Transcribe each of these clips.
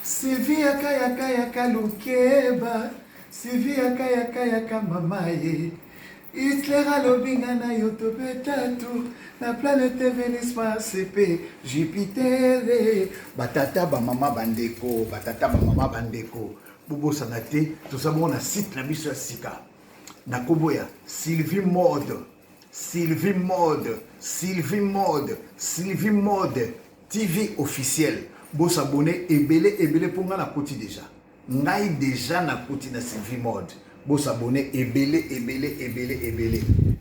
Sylvie yaka lukeba, Sylvie yaka mamaye. Hitler alobinga na yotobe tatu, na planète Vénus CP, Jupiter. Batata ba mama bandeko, Bobo sanate, tout ça mon site na biso sika. Na koboya, Sylvie Mode TV officiel. Bo s'abonner ebele pour nga na koti déjà. Ngai déjà na koti na Sylvie Mode. Bo s'abonner ebele.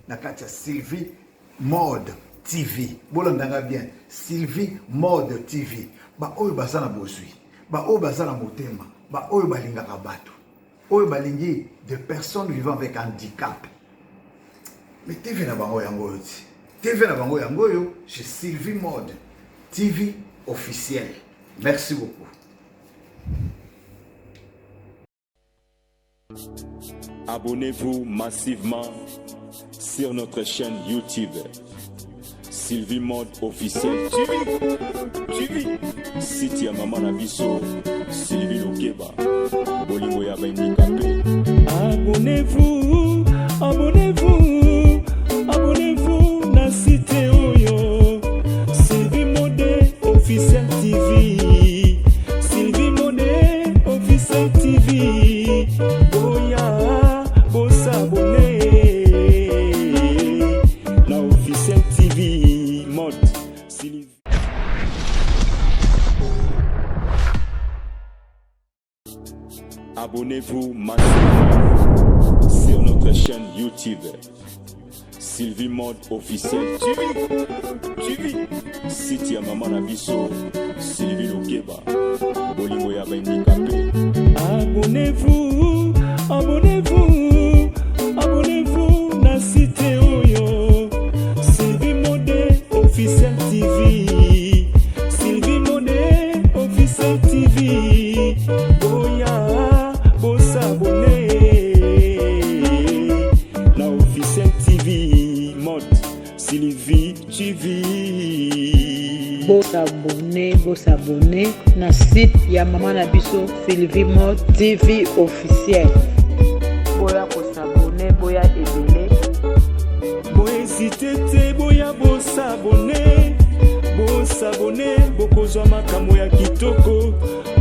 Na katia Sylvie Mode TV. Bolandanga bien. Sylvie Mode TV. Ba oyo bazana bozwi. Ba oyo bazana motema. Ba oyo balingaka bato. Oyo balingi de personnes vivant avec handicap. Mais TV na bango yango yo. TV na bango yango yo chez Sylvie Mode TV officiel. Merci beaucoup. Abonnez-vous massivement sur notre chaîne YouTube Sylvie Mode officiel TV. Site ya Mama Nabiso Sylvie Lokeba Bolingo ya Handicapé. Abonnez-vous na site oyo Sylvie Mode officiel TV. Sylvie Mode officiel TV. Boya bossa abonné na officiel TV Mode Sylvie. Abonnez-vous massivement sur notre chaîne YouTube Sylvie Mode officiel TV. Site ya Mama Nabiso Sylvie Lokeba Bolingo ya Handicapé. Abonnez-vous na site oyo Sylvie Mode officiel TV. Sylvie Mode officiel TV. Boya bossa abonné na officiel TV Mode Sylvie TV. Boss abonné na site ya Mama Nabiso Sylvie Mode TV officiel. Boya boss abonné, boya ebele. Boya hésité, boya boss abonné. Boss abonné, bokozwa makambo ya kitoko.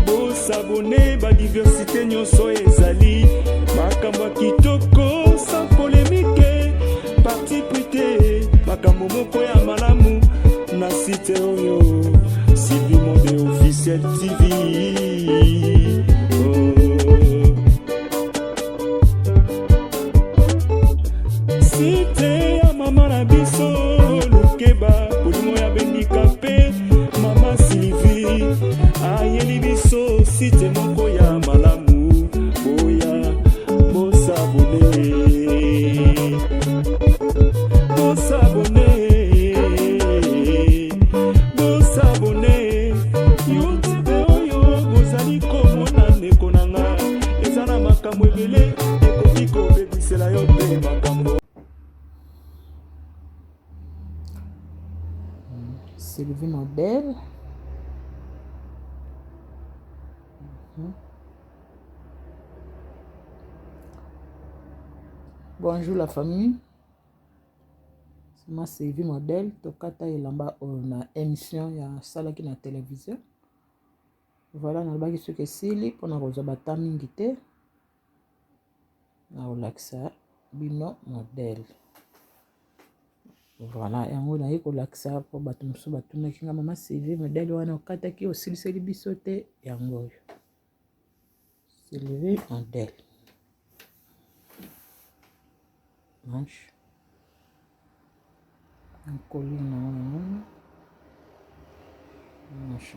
Boss abonné, ba diversité nyonso ezali. Makambo ya kitoko sans polémique. Parti prité, makambo moko ya malamu. Na site oyo Sylvie Mode officiel TV. Site ya Mama Nabiso Lokeba Bolingo ya Handicapé. Mama Sylvie ayeli biso site moko ya malamu. Boya bossa abonné. YouTube oyo bozali komona ndeko nanga eza na makambo ebele ekoki kobebisela yo mpe makambo. Sylvie Modèle. Bonjour la famille. C'est ma Sylvie Modèle. Tokata elamba na émission ya salaki na télévision. Voilà, na baki soki esili pona kozwa bata mingi te. Na olakisa bino modèle. Voilà, yango na yeko lakisa po bato mosusu batunaki nga Mama Sylvie Modèle wana okataki osiliseli biso te yango oyo. Sylvie Modèle. Manche. Un collier non. Manche.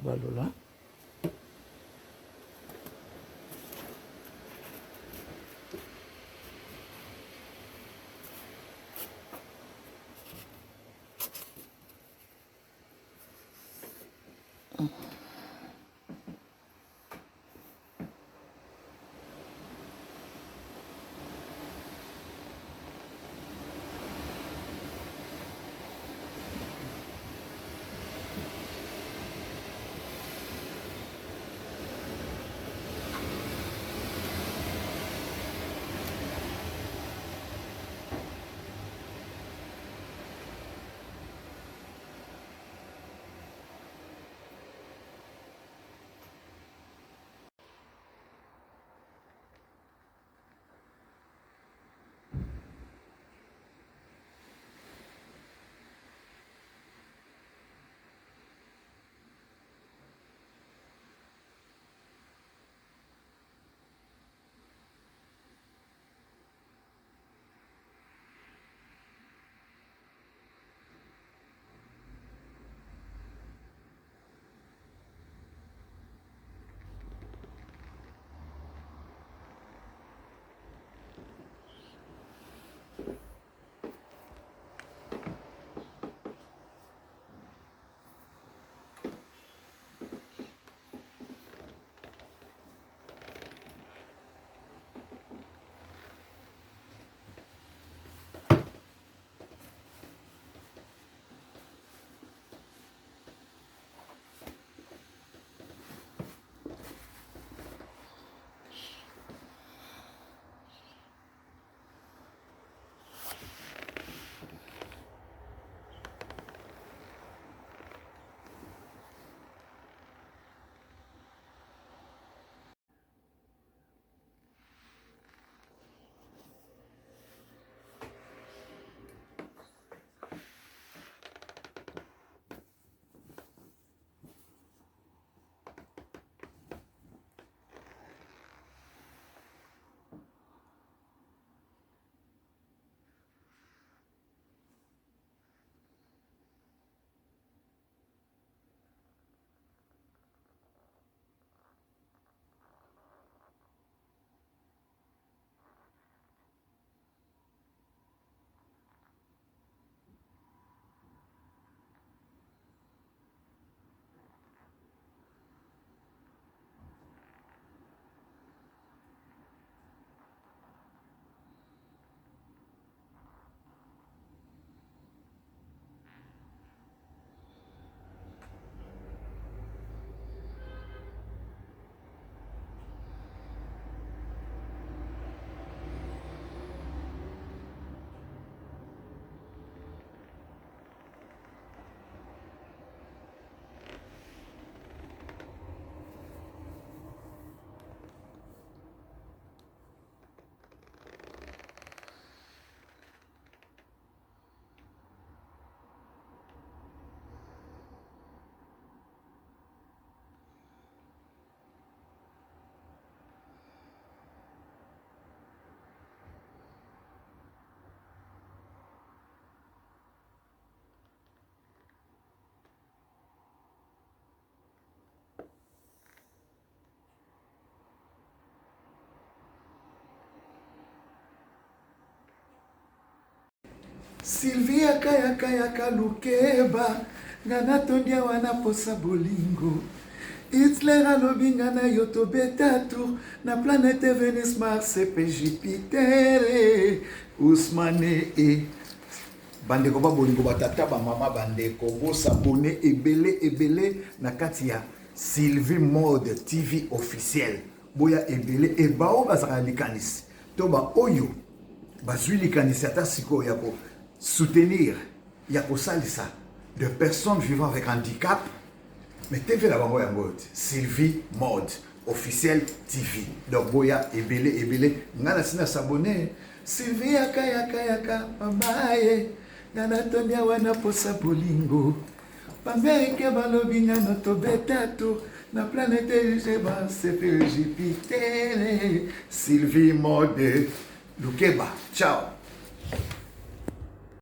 Balola. Sylvie yaka lukeba nga natondia wana posa bolingo. Hitler alobi nga na yo tobeta tour na planète Vénus, Mars pe Jupiter. Ousmane e bandeko ba bolingo batata ba mama bandeko bosabone ebele na kati ya Sylvie Mode TV officiel. Boya ebele e bao bazaka likanisi to ba oyo bazwi likanisi ata siko ya ko soutenir ya ko salisa de personnes vivant avec handicap. Mais TV la bango yango Sylvie Mode officiel TV. Donc boya ebele ngana sina s'abonner Sylvie yaka mamaye ngana tondia wana posa bolingo. Pameke balobi ngana tobeta tu na planète Jupiter. Sylvie Mode Lukeba. Ciao.